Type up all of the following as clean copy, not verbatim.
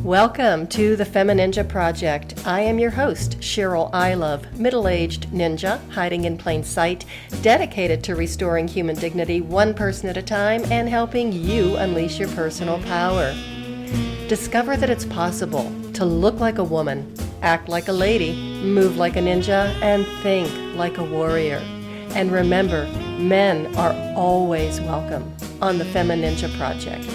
Welcome to the FemiNinja Project. I am your host, Cheryl I Love, middle-aged ninja hiding in plain sight, dedicated to restoring human dignity one person at a time and helping you unleash your personal power. Discover that it's possible to look like a woman, act like a lady, move like a ninja, and think like a warrior. And remember, men are always welcome on the FemiNinja Project.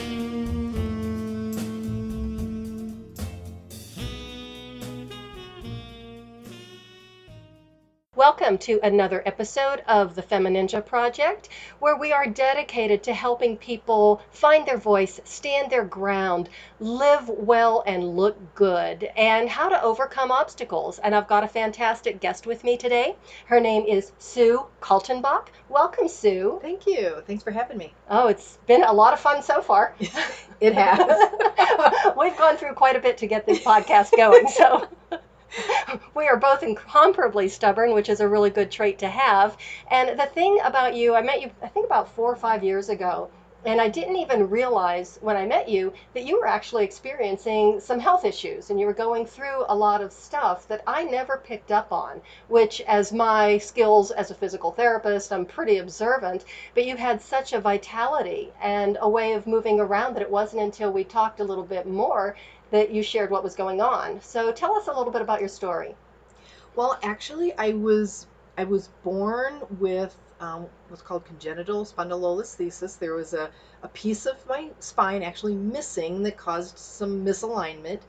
Welcome to another episode of the FemiNinja Project, where we are dedicated to helping people find their voice, stand their ground, live well and look good, and how to overcome obstacles. And I've got a fantastic guest with me today. Her name is Sue Kaltenbach. Welcome, Sue. Thank you. Thanks for having me. Oh, it's been a lot of fun so far. It has. We've gone through quite a bit to get this podcast going, so... We are both incomparably stubborn, which is a really good trait to have. And the thing about you, I met you, I think about 4 or 5 years ago, and I didn't even realize when I met you that you were actually experiencing some health issues, and you were going through a lot of stuff that I never picked up on, which, as my skills as a physical therapist, I'm pretty observant, but you had such a vitality and a way of moving around that it wasn't until we talked a little bit more that you shared what was going on. So tell us a little bit about your story. Well, actually, I was born with what's called congenital spondylolisthesis. There was a piece of my spine actually missing that caused some misalignment,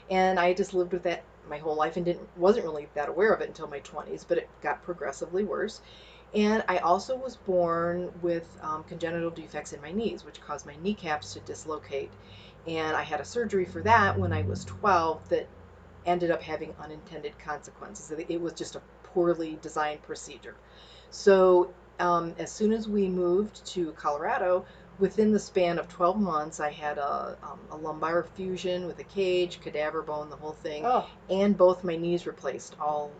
and I just lived with that my whole life and wasn't really that aware of it until my 20s, but it got progressively worse. And I also was born with congenital defects in my knees, which caused my kneecaps to dislocate. And I had a surgery for that when I was 12 that ended up having unintended consequences. It was just a poorly designed procedure. So as soon as we moved to Colorado, within the span of 12 months, I had a lumbar fusion with a cage, cadaver bone, the whole thing, and both my knees replaced, all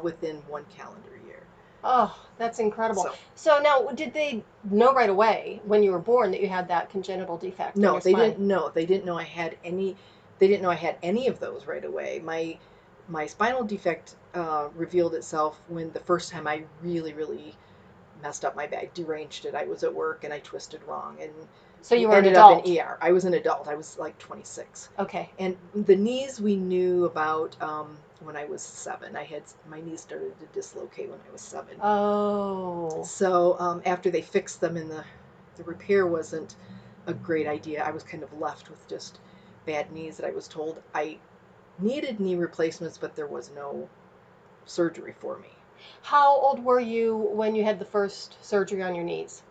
within 1 calendar year. Oh, that's incredible. So now, did they know right away when you were born that you had that congenital defect? No, they didn't know. They didn't know I had any. They didn't know I had any of those right away. My spinal defect revealed itself when the first time I really messed up my back, deranged it. I was at work and I twisted wrong, and so you were ended an adult. Up in ER. I was an adult. I was like 26. Okay. And the knees we knew about when I was 7. My knees started to dislocate when I was 7. Oh. So after they fixed them and the repair wasn't a great idea, I was kind of left with just bad knees that I was told I needed knee replacements, but there was no surgery for me. How old were you when you had the first surgery on your knees?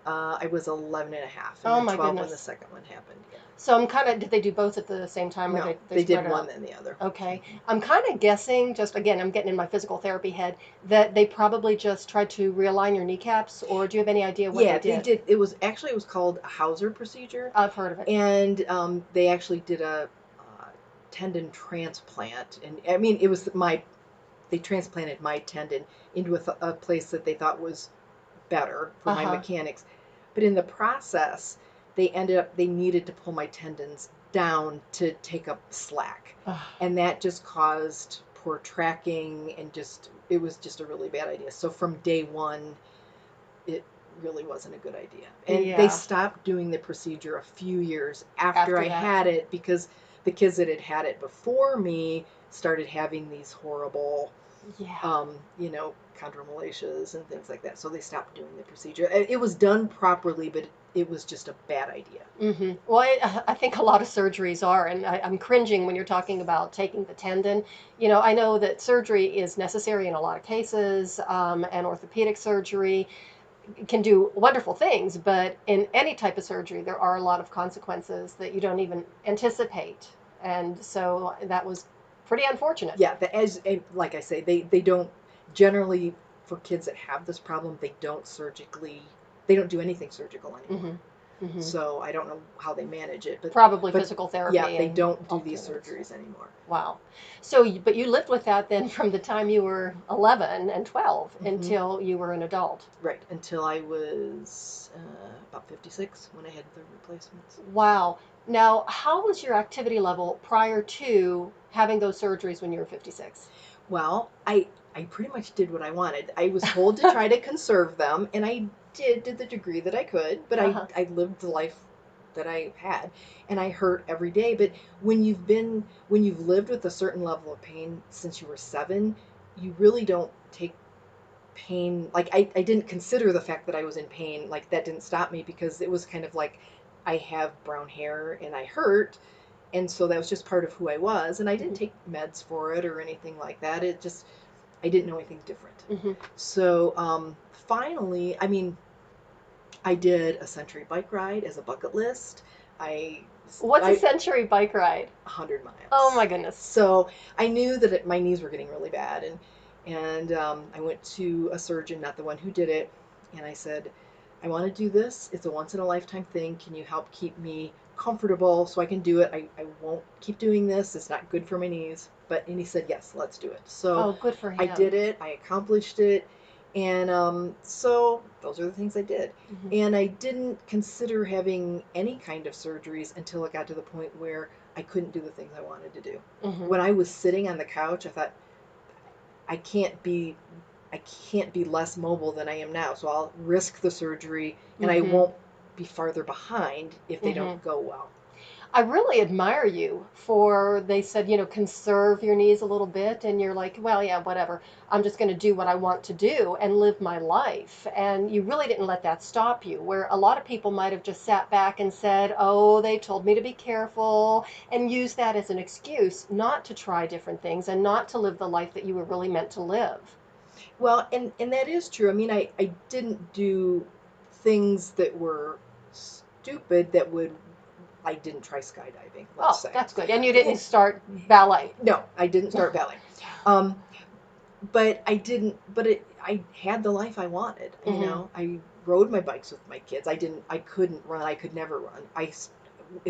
I was 11 and a half. Oh, my 12 goodness. when the second one happened. Yeah. So did they do both at the same time? No, or they did spread one out? then the other. Okay. I'm kind of guessing, just again, I'm getting in my physical therapy head, that they probably just tried to realign your kneecaps, or do you have any idea what they did? Yeah, they did. It was called a Hauser procedure. I've heard of it. And they actually did a tendon transplant. And I mean, they transplanted my tendon into a place that they thought was better for my mechanics. But in the process, they needed to pull my tendons down to take up slack. And that just caused poor tracking, and it was just a really bad idea. So from day one, it really wasn't a good idea. And they stopped doing the procedure a few years after I had it, because the kids that had had it before me started having these horrible, chondromalacias and things like that. So they stopped doing the procedure. It was done properly, but it was just a bad idea. Mm-hmm. Well, I think a lot of surgeries are, and I'm cringing when you're talking about taking the tendon. I know that surgery is necessary in a lot of cases, and orthopedic surgery can do wonderful things, but in any type of surgery, there are a lot of consequences that you don't even anticipate. And so that was pretty unfortunate. Yeah, like I say, they don't generally, for kids that have this problem, they don't do anything surgical anymore. Mm-hmm. Mm-hmm. So I don't know how they manage it, but probably physical therapy. Yeah, they don't do these surgeries anymore. Wow. So, but you lived with that then from the time you were 11 and 12 until you were an adult. Right, until I was about 56 when I had the replacements. Wow. Now, how was your activity level prior to having those surgeries when you were 56? Well, I pretty much did what I wanted. I was told to try to conserve them, and I did to the degree that I could, but Uh-huh. I lived the life that I had, and I hurt every day. But when you've lived with a certain level of pain since you were 7, you really don't take pain. Like I didn't consider the fact that I was in pain. Like that didn't stop me because it was kind of like I have brown hair and I hurt, and so that was just part of who I was, and I didn't Hmm. take meds for it or anything like that. It just I didn't know anything different. Hmm. So finally, I mean, I did a century bike ride as a bucket list. I What's a I century bike ride? 100 Oh miles. my goodness. So I knew that my knees were getting really bad, and I went to a surgeon, not the one who did it, and I said, I want to do this. It's a once in a lifetime thing. Can you help keep me comfortable so I can do it? I won't keep doing this. It's not good for my knees. And he said, yes, let's do it. So Oh, good for I him. did it. I accomplished it. And so those are the things I did. Hmm. And I didn't consider having any kind of surgeries until it got to the point where I couldn't do the things I wanted to do. Hmm. When I was sitting on the couch, I thought, I can't be I can't be less mobile than I am now. So I'll risk the surgery and I Hmm. won't be farther behind if they Hmm. don't go well. I really admire you for, they said, conserve your knees a little bit. And you're like, well, yeah, whatever. I'm just going to do what I want to do and live my life. And you really didn't let that stop you, where a lot of people might have just sat back and said, oh, they told me to be careful, and use that as an excuse not to try different things and not to live the life that you were really meant to live. Well, and that is true. I mean, I didn't do things that were stupid that would I didn't try skydiving, let's Oh, say. that's good. And you didn't start ballet. No, I didn't start ballet. Um, but I didn't. I had the life I wanted. Hmm. I rode my bikes with my kids. I couldn't run. I could never run.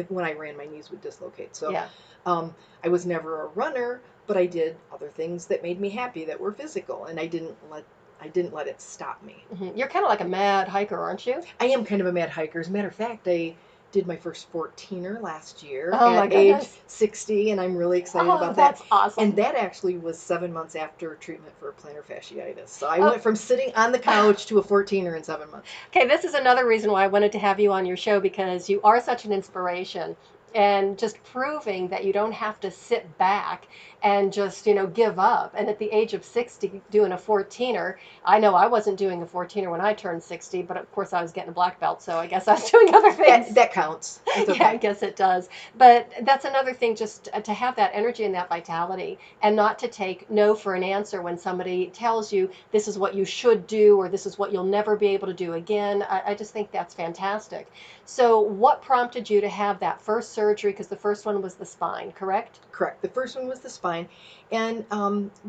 When I ran, my knees would dislocate. So, Yeah. I was never a runner, but I did other things that made me happy that were physical, and I didn't let it stop me. Hmm. You're kind of like a mad hiker, aren't you? I am kind of a mad hiker. As a matter of fact, I did my first 14er last year Oh my at age goodness. 60, and I'm really excited Oh, about that. that's And awesome. that actually was 7 months after treatment for plantar fasciitis. So I Oh, went from sitting on the couch to a 14er in 7 months. okay, this is another reason why I wanted to have you on your show, because you are such an inspiration, and just proving that you don't have to sit back and just, give up. And at the age of 60, doing a 14er, I know I wasn't doing a 14er when I turned 60, but of course I was getting a black belt, so I guess I was doing other That things. that counts. It's Yeah, I okay. guess it does. But that's another thing, just to have that energy and that vitality, and not to take no for an answer when somebody tells you this is what you should do or this is what you'll never be able to do again. I just think that's fantastic. So, what prompted you to have that first surgery? Because the first one was the spine, correct? Correct. The first one was the spine, and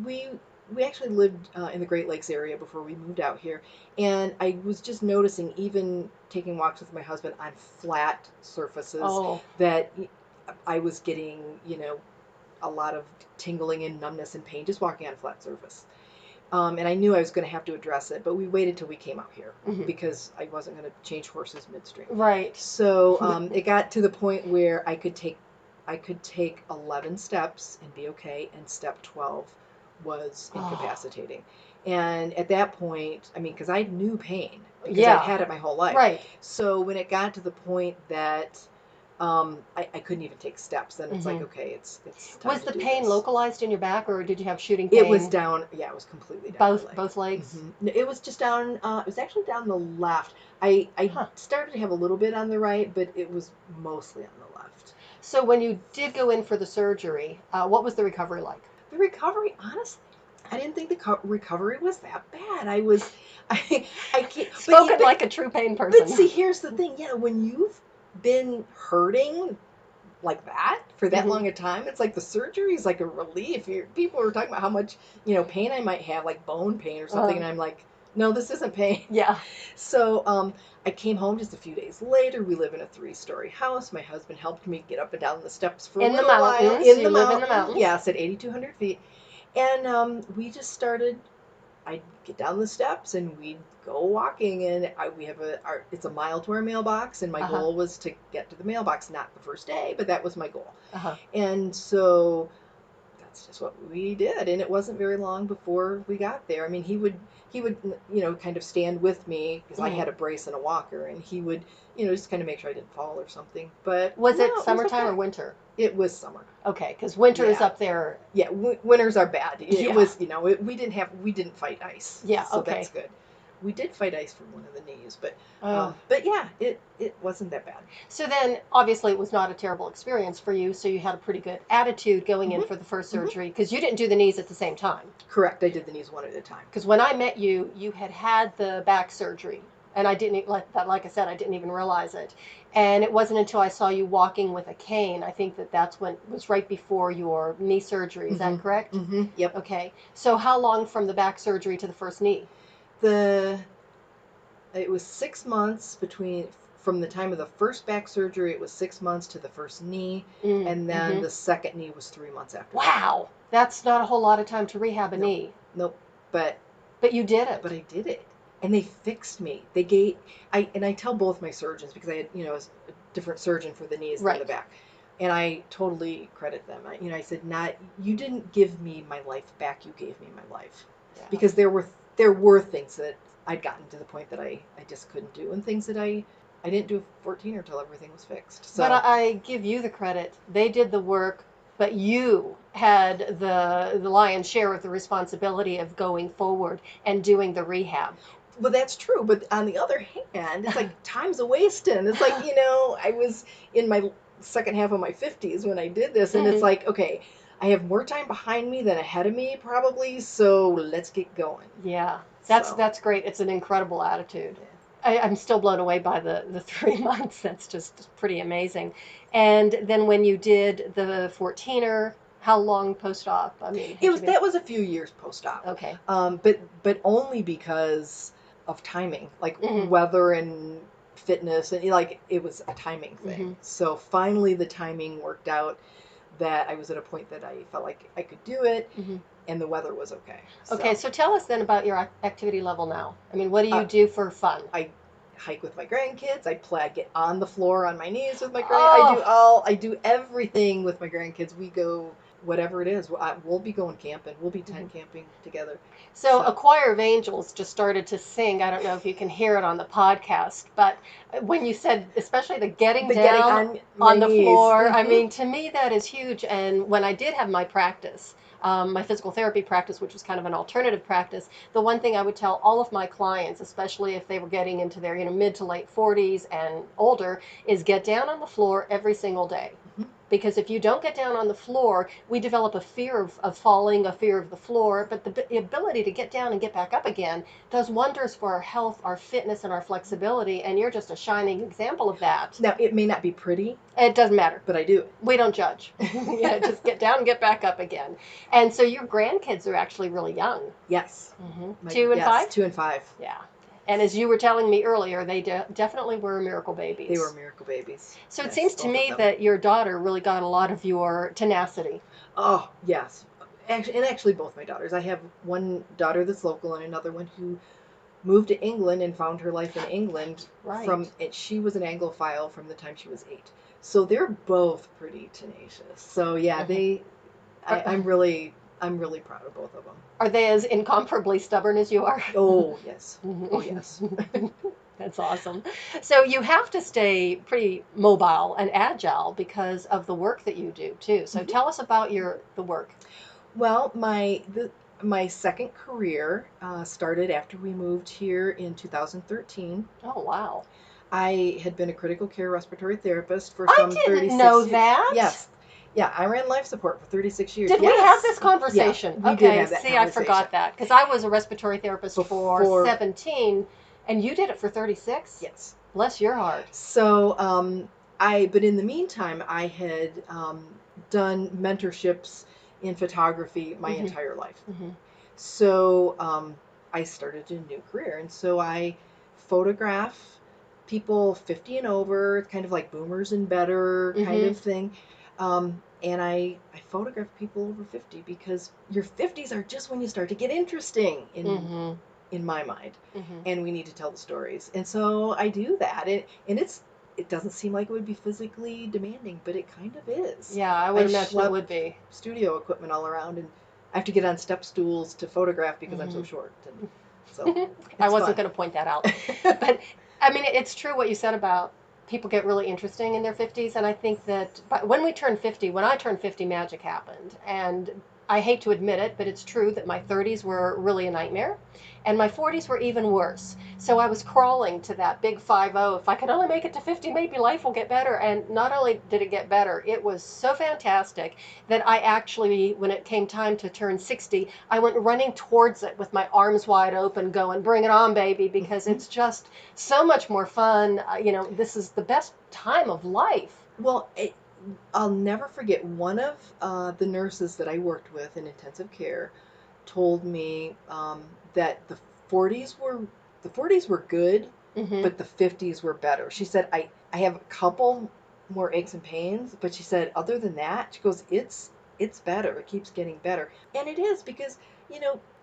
we actually lived in the Great Lakes area before we moved out here, and I was just noticing, even taking walks with my husband on flat surfaces, Oh, that I was getting a lot of tingling and numbness and pain just walking on a flat surface. And I knew I was going to have to address it, but we waited till we came out here mhm. because I wasn't going to change horses midstream. Right. So it got to the point where I could take 11 steps and be okay, and step 12 was Oh, incapacitating. And at that point, I mean, because I knew pain because I'd yeah, had it my whole life. right. So when it got to the point that I couldn't even take steps, then it's like, Hmm. okay, it's time Was to the do pain this. localized in your back, or did you have shooting It was pain down, yeah, it was completely down my both leg. both legs? It was just down, it was actually down the left. I Huh. started to have a little bit on the right, but it was mostly on the left. So when you did go in for the surgery, what was the recovery like? The recovery, honestly, I didn't think the recovery was that bad. I was, I can't, Spoken like a true pain but person. see, here's the thing. Yeah, when you've been hurting like that for that Hmm. long a time, it's like the surgery is like a relief. People were talking about how much pain I might have, like bone pain or something, Uh, and I'm like, no, this isn't pain. yeah. So I came home just a few days later. We live in a 3-story house. My husband helped me get up and down the steps for a In the little while mountains. in You the live in the mountain. mountains. Yes, at 8,200 feet. And we just started I'd get down the steps and we'd go walking, and we have it's a mile to our mailbox, and my Uh-huh. goal was to get to the mailbox, not the first day, but that was my goal. Uh-huh. And so that's just what we did, and it wasn't very long before we got there. I mean, he would kind of stand with me because I Mhm. had a brace and a walker, and he would just kind of make sure I didn't fall or something. But Was no, it summertime or okay. winter? It was summer. Okay, because winter is Yeah. up there. Yeah, winters are bad. It Yeah. was, we didn't fight ice. Yeah, So okay. that's good. We did fight ice from one of the knees, but Oh. yeah, it wasn't that bad. So then, obviously, it was not a terrible experience for you. So you had a pretty good attitude going in Mhm. for the first Mhm. surgery because you didn't do the knees at the same time. Correct. I did the knees one at a time. Because when I met you, you had the back surgery, and I didn't like I said, I didn't even realize it. And it wasn't until I saw you walking with a cane. I think that's when it was right before your knee surgery. Is that correct? Mm-hmm. Yep. Okay. So how long from the back surgery to the first knee? It was 6 months from the time of the first back surgery. It was 6 months to the first knee, and then the second knee was 3 months after. Wow, that's not a whole lot of time to rehab a knee. Nope. But you did it. But I did it, and they fixed me. I tell both my surgeons, because I had a different surgeon for the knees than the back, and I totally credit them. I said, "Not you didn't give me my life back. You gave me my life," because there were things that I'd gotten to the point that I just couldn't do, and things that I didn't do 14 until everything was fixed. So, but I give you the credit. They did the work, but you had the lion's share of the responsibility of going forward and doing the rehab. Well, that's true. But on the other hand, it's like time's a wasting. It's like, I was in my second half of my 50s when I did this, and it's like, okay, I have more time behind me than ahead of me probably, so let's get going. Yeah, that's great. It's an incredible attitude. Yeah. I'm still blown away by the 3 months. That's just pretty amazing. And then when you did the 14er, how long post-op? I mean, that was a few years post-op. Okay. But only because of timing, like weather and fitness, and it was a timing thing. So finally the timing worked out that I was at a point that I felt like I could do it, and the weather was okay. Okay, so tell us then about your activity level now. I mean, what do you do for fun? I hike with my grandkids. I get on the floor on my knees with my grandkids. I do everything with my grandkids. We go whatever it is. We'll be going camping. We'll be tent camping together. So a choir of angels just started to sing. I don't know if you can hear it on the podcast, but when you said, especially the getting down on the floor, I mean, to me that is huge. And when I did have my practice, my physical therapy practice, which was kind of an alternative practice, the one thing I would tell all of my clients, especially if they were getting into their mid to late 40s and older, is get down on the floor every single day. Because if you don't get down on the floor, we develop a fear of falling, a fear of the floor, but the ability to get down and get back up again does wonders for our health, our fitness, and our flexibility, and you're just a shining example of that. Now, it may not be pretty. It doesn't matter. But I do it. We don't judge. Just get down and get back up again. And so your grandkids are actually really young. Yes. 2 and 5? 2 and 5. Yeah. And as you were telling me earlier, they definitely were miracle babies. They were miracle babies. So it seems to me that your daughter really got a lot of your tenacity. Oh, yes. Actually, both my daughters. I have one daughter that's local and another one who moved to England and found her life in England. Right. She was an Anglophile from the time she was 8. So they're both pretty tenacious. So yeah, I'm really proud of both of them. Are they as incomparably stubborn as you are? Oh, yes. Oh, yes. That's awesome. So you have to stay pretty mobile and agile because of the work that you do, too. So tell us about the work. Well, my second career started after we moved here in 2013. Oh, wow. I had been a critical care respiratory therapist for some 36 years. I didn't know that. Yes. Yeah, I ran life support for 36 years. Did we have this conversation? Yeah, we did have that conversation. I forgot that because I was a respiratory therapist for 17, and you did it for 36? Yes. Bless your heart. So, but in the meantime, I had done mentorships in photography my entire life. So, I started a new career, and so I photograph people 50 and over, kind of like boomers and better kind of thing. And I photograph people over 50 because your 50s are just when you start to get interesting in my mind, and we need to tell the stories. And so I do that, and it doesn't seem like it would be physically demanding, but it kind of is. Yeah, I would imagine it would be. Studio equipment all around, and I have to get on step stools to photograph because I'm so short. And so I wasn't going to point that out, but I mean, it's true what you said about people get really interesting in their 50s, and I think that when we turn 50, when I turned 50, magic happened, and I hate to admit it, but it's true that my 30s were really a nightmare, and my 40s were even worse. So I was crawling to that big 50. If I could only make it to 50, maybe life will get better. And not only did it get better, it was so fantastic that I actually, when it came time to turn 60, I went running towards it with my arms wide open, going, "Bring it on, baby," because it's just so much more fun. This is the best time of life. Well, I'll never forget one of the nurses that I worked with in intensive care told me that the 40s were good, but the 50s were better. She said, I have a couple more aches and pains, but she said, other than that, she goes, it's better. It keeps getting better. And it is because,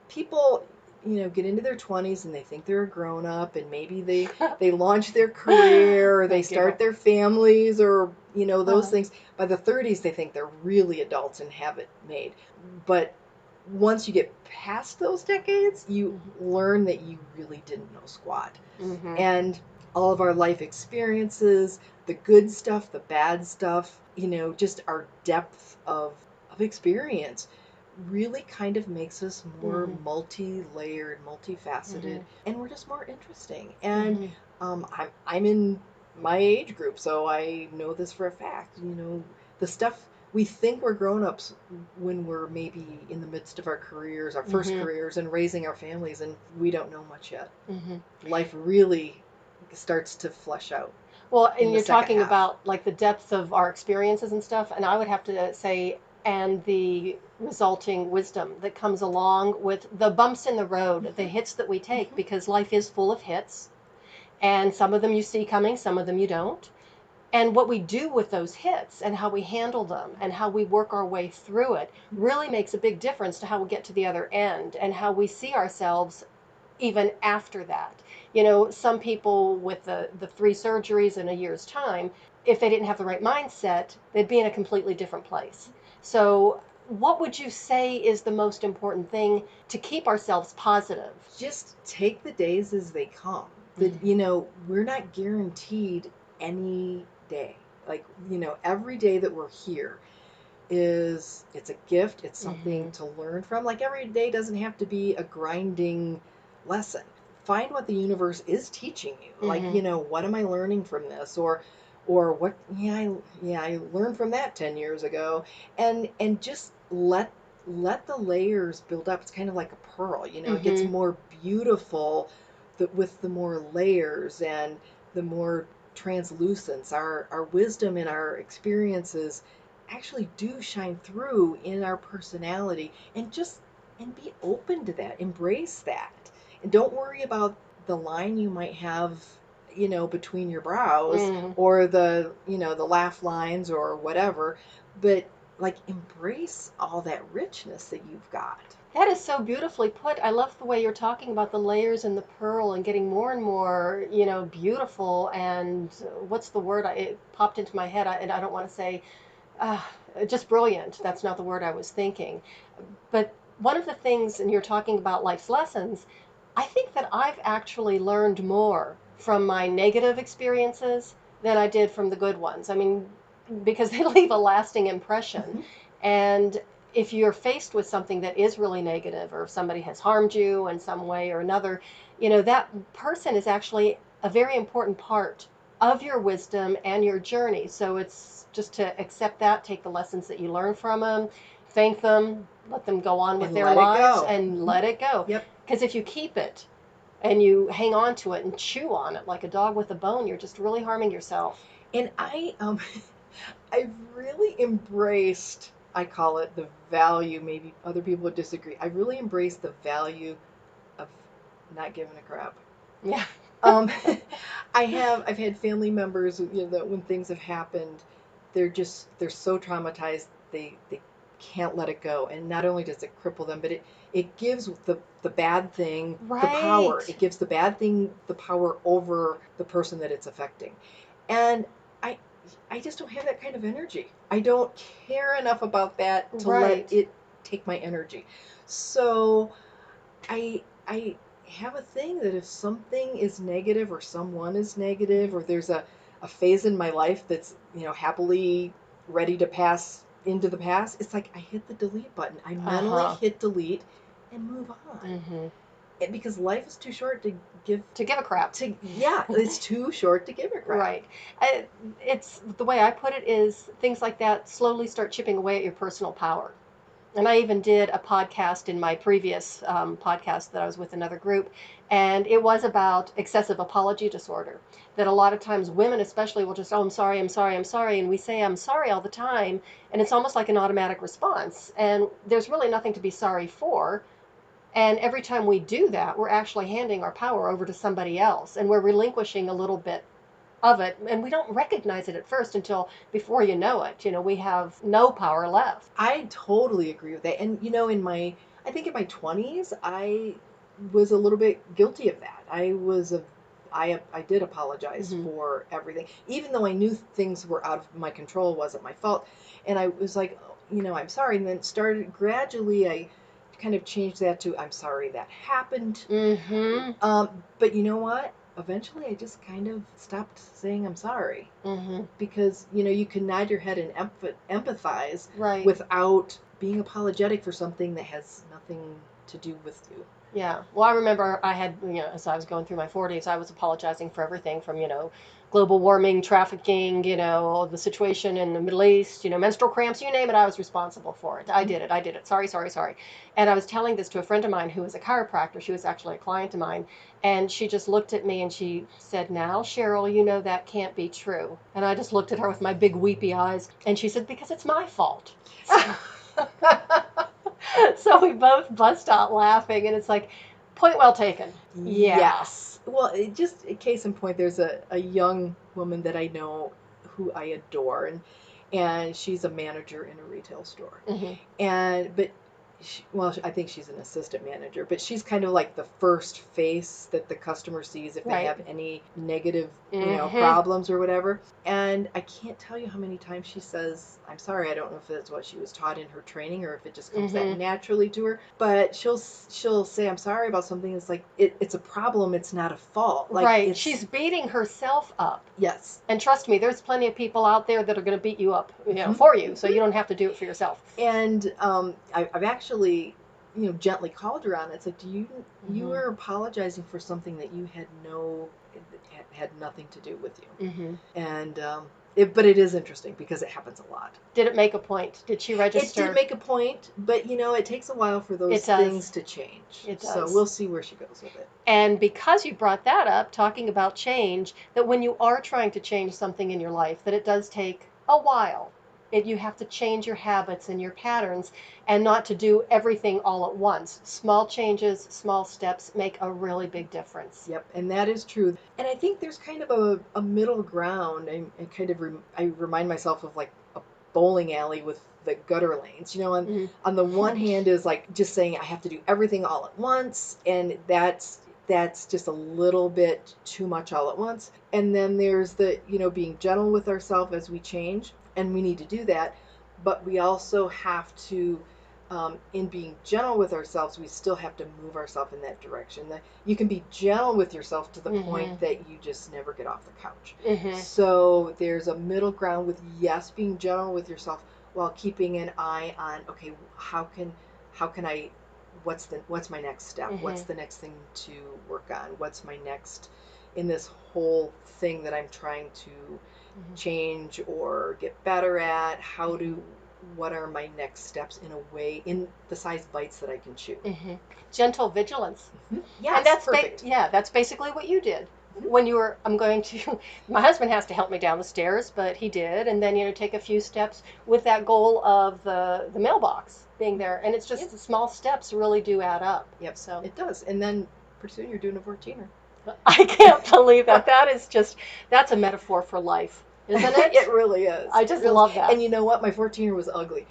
people, get into their 20s and they think they're a grown up, and maybe they launch their career, or they start their families, or, those things. By the 30s, they think they're really adults and have it made. But once you get past those decades, you learn that you really didn't know squat. And all of our life experiences, the good stuff, the bad stuff, just our depth of experience really kind of makes us more multi-layered, multifaceted, and we're just more interesting. And I'm in my age group, so I know this for a fact. The stuff we think we're grown-ups when we're maybe in the midst of our careers, our first careers, and raising our families, and we don't know much yet. Life really starts to flesh out. Well, and you're talking about like the depth of our experiences and stuff, and I would have to say, and the resulting wisdom that comes along with the bumps in the road, the hits that we take, because life is full of hits, and some of them you see coming, some of them you don't. And what we do with those hits and how we handle them and how we work our way through it really makes a big difference to how we get to the other end and how we see ourselves even after that. Some people with the 3 surgeries in a year's time, if they didn't have the right mindset, they'd be in a completely different place. So what would you say is the most important thing to keep ourselves positive? Just take the days as they come. We're not guaranteed any day. Like, every day that we're here it's a gift. It's something to learn from. Like, every day doesn't have to be a grinding lesson. Find what the universe is teaching you. Like, what am I learning from this? Or what, I learned from that 10 years ago. And just let the layers build up. It's kind of like a pearl, it gets more beautiful with the more layers and the more translucence. Our wisdom and our experiences actually do shine through in our personality, and be open to that, embrace that, and don't worry about the line you might have between your brows, or the the laugh lines or whatever, but like embrace all that richness that you've got. That is so beautifully put. I love the way you're talking about the layers and the pearl and getting more and more, beautiful. And what's the word? It popped into my head, and I don't want to say just brilliant. That's not the word I was thinking. But one of the things, and you're talking about life's lessons, I think that I've actually learned more from my negative experiences than I did from the good ones. I mean, because they leave a lasting impression. And if you're faced with something that is really negative, or if somebody has harmed you in some way or another, that person is actually a very important part of your wisdom and your journey. So it's just to accept that, take the lessons that you learn from them, thank them, let them go on with their lives, and let it go. Yep. Because if you keep it and you hang on to it and chew on it like a dog with a bone, you're just really harming yourself. And I've really embraced, I call it the value, maybe other people would disagree. I've really embraced the value of not giving a crap. Yeah. I've had family members, that when things have happened, they're so traumatized they can't let it go. And not only does it cripple them, but it gives the bad thing the power. Right. It gives the bad thing the power over the person that it's affecting. And I I just don't have that kind of energy. I don't care enough about that to Right. let it take my energy. So I have a thing that if something is negative or someone is negative or there's a phase in my life that's, happily ready to pass into the past, it's like I hit the delete button. I mentally Uh-huh. hit delete and move on. Mm-hmm. Because life is too short to give a crap. It's too short to give a crap. Right. It's the way I put it is things like that slowly start chipping away at your personal power. And I even did a podcast in my previous podcast that I was with another group, and it was about excessive apology disorder. That a lot of times women, especially, will just, oh, I'm sorry, I'm sorry, I'm sorry, and we say I'm sorry all the time, and it's almost like an automatic response. And there's really nothing to be sorry for. And every time we do that, we're actually handing our power over to somebody else, and we're relinquishing a little bit of it, and we don't recognize it at first until before you know it. We have no power left. I totally agree with that. And I think in my 20s, I was a little bit guilty of that. I did apologize for everything, even though I knew things were out of my control, wasn't my fault. And I was like, I'm sorry. And then started gradually, I kind of changed that to, I'm sorry that happened. But you know what? Eventually, I just kind of stopped saying I'm sorry. Because, you can nod your head and empathize without being apologetic for something that has nothing to do with you. Yeah. Well, I remember I had, as I was going through my 40s, I was apologizing for everything from, global warming, trafficking, the situation in the Middle East, menstrual cramps, you name it, I was responsible for it. I did it. Sorry, sorry, sorry. And I was telling this to a friend of mine who was a chiropractor. She was actually a client of mine. And she just looked at me and she said, now, Cheryl, that can't be true. And I just looked at her with my big weepy eyes. And she said, because it's my fault. So we both bust out laughing, and it's like, point well taken. Yeah. Yes. Well, just a case in point, there's a young woman that I know who I adore, and she's a manager in a retail store. But I think she's an assistant manager, but she's kind of like the first face that the customer sees if they have any negative, problems or whatever. And I can't tell you how many times she says, I'm sorry, I don't know if that's what she was taught in her training or if it just comes that naturally to her, but she'll say, I'm sorry about something. It's like, it's a problem. It's not a fault. Like, she's beating herself up. Yes. And trust me, there's plenty of people out there that are going to beat you up, for you, so you don't have to do it for yourself. And I've actually, gently called her on it. It's like, you were apologizing for something that you had nothing to do with you. And but it is interesting because it happens a lot. Did it make a point? Did she register? It did make a point, but it takes a while for those things to change. It does. So we'll see where she goes with it. And because you brought that up, talking about change, that when you are trying to change something in your life, that it does take a while. You have to change your habits and your patterns and not to do everything all at once. Small changes, small steps make a really big difference. Yep, and that is true. And I think there's kind of a middle ground. I remind myself of like a bowling alley with the gutter lanes. On the one hand is like just saying I have to do everything all at once, and that's just a little bit too much all at once. And then there's the, being gentle with ourselves as we change. And we need to do that, but we also have to, in being gentle with ourselves, we still have to move ourselves in that direction. That you can be gentle with yourself to the point that you just never get off the couch. So there's a middle ground with, yes, being gentle with yourself while keeping an eye on, okay, how can I, what's my next step? What's the next thing to work on? What's my next in this whole thing that I'm trying to change or get better at? What are my next steps in the size bites that I can chew? Gentle vigilance. Yeah, and that's perfect. That's basically what you did. When you were, my husband has to help me down the stairs, but he did, and then take a few steps with that goal of the mailbox being there, and it's just the small steps really do add up. Yep, so it does, and then pretty soon you're doing a 14er. I can't believe that. That's a metaphor for life. isn't it? It really is. I just It really love is. that. And you know what? My 14-year was ugly.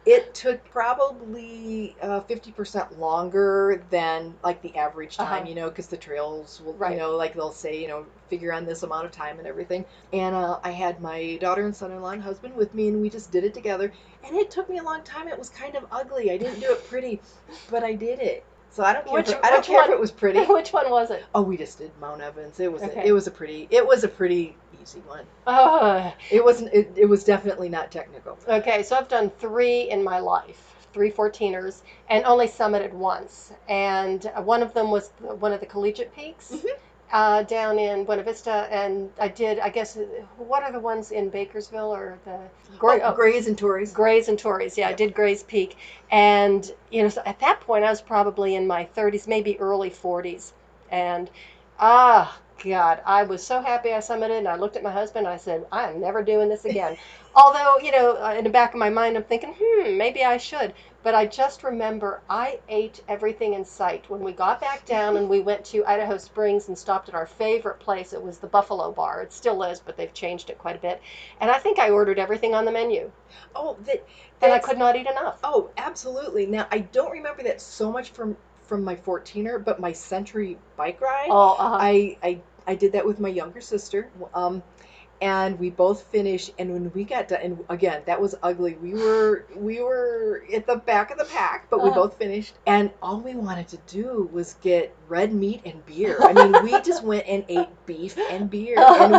It took probably 50% longer than like the average time, because the trails will, Right. like they'll say, figure on this amount of time and everything. And I had my daughter and son-in-law and husband with me, and we just did it together. And it took me a long time. It was kind of ugly. I didn't do it pretty, but I did it. So I don't care. I don't care if it was pretty. Which one was it? Oh, we just did Mount Evans. It was Okay. it was a pretty easy one. Oh. It wasn't. It was definitely not technical. Okay, so I've done 3 in my life, 3 14ers, and only summited once. And one of them was one of the collegiate peaks down in Buena Vista. And I did, I guess, what are the ones in Bakersville or the Grays and Torreys. Grays and Torreys. Yeah, I did Grays Peak. And, so at that point, I was probably in my 30s, maybe early 40s. And, God, I was so happy I summited, and I looked at my husband, and I said, I am never doing this again. Although, in the back of my mind, I'm thinking, maybe I should. But I just remember I ate everything in sight. When we got back down and we went to Idaho Springs and stopped at our favorite place, it was the Buffalo Bar. It still is, but they've changed it quite a bit. And I think I ordered everything on the menu. Oh, and I could not eat enough. Oh, absolutely. Now, I don't remember that so much from my 14er, but my Century bike ride, I did that with my younger sister. And we both finished, and when we got done, and again, that was ugly. We were at the back of the pack, but we both finished, and all we wanted to do was get red meat and beer. I mean, we just went and ate beef and beer, and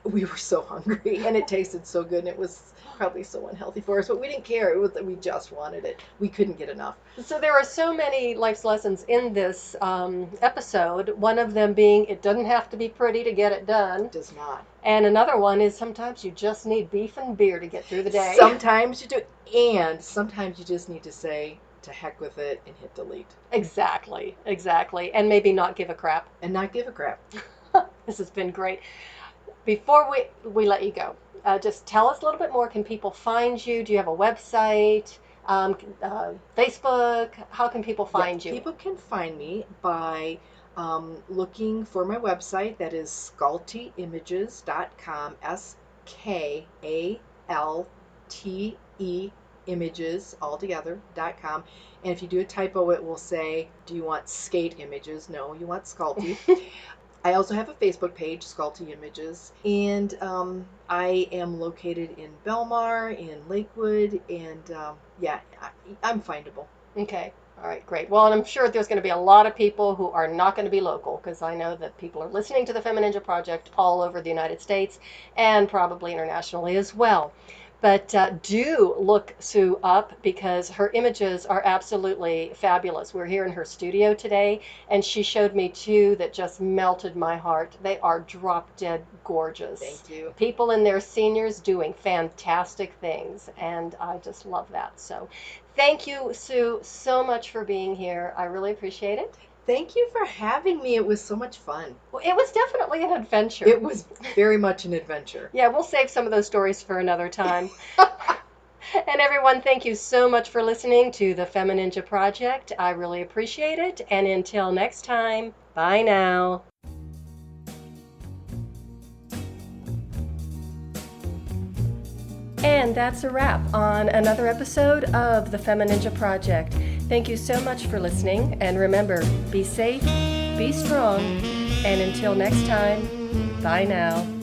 we were so hungry, and it tasted so good, and it was probably so unhealthy for us, but we didn't care. We just wanted it. We couldn't get enough. So there are so many life's lessons in this episode, one of them being it doesn't have to be pretty to get it done. It does not. And another one is sometimes you just need beef and beer to get through the day. Sometimes you do, and sometimes you just need to say, to heck with it, and hit delete. Exactly. And maybe not give a crap. This has been great. Before we let you go, just tell us a little bit more. Can people find you? Do you have a website? Facebook? How can people find you? People can find me by looking for my website. That is skalteimages.com. SKALTE images altogether.com. And if you do a typo, it will say, do you want skate images? No, you want Skalti. I also have a Facebook page, Skalti Images, and I am located in Belmar, in Lakewood, and I'm findable. Okay. All right, great. Well, and I'm sure there's going to be a lot of people who are not going to be local, because I know that people are listening to the FemiNinja Project all over the United States and probably internationally as well. But do look Sue up, because her images are absolutely fabulous. We're here in her studio today, and she showed me 2 that just melted my heart. They are drop-dead gorgeous. Thank you. People in their seniors doing fantastic things, and I just love that. So thank you, Sue, so much for being here. I really appreciate it. Thank you for having me. It was so much fun. Well, it was definitely an adventure. It was very much an adventure. Yeah, we'll save some of those stories for another time. And everyone, thank you so much for listening to the FemiNinja Project. I really appreciate it. And until next time, bye now. And that's a wrap on another episode of the FemiNinja Project. Thank you so much for listening, and remember, be safe, be strong, and until next time, bye now.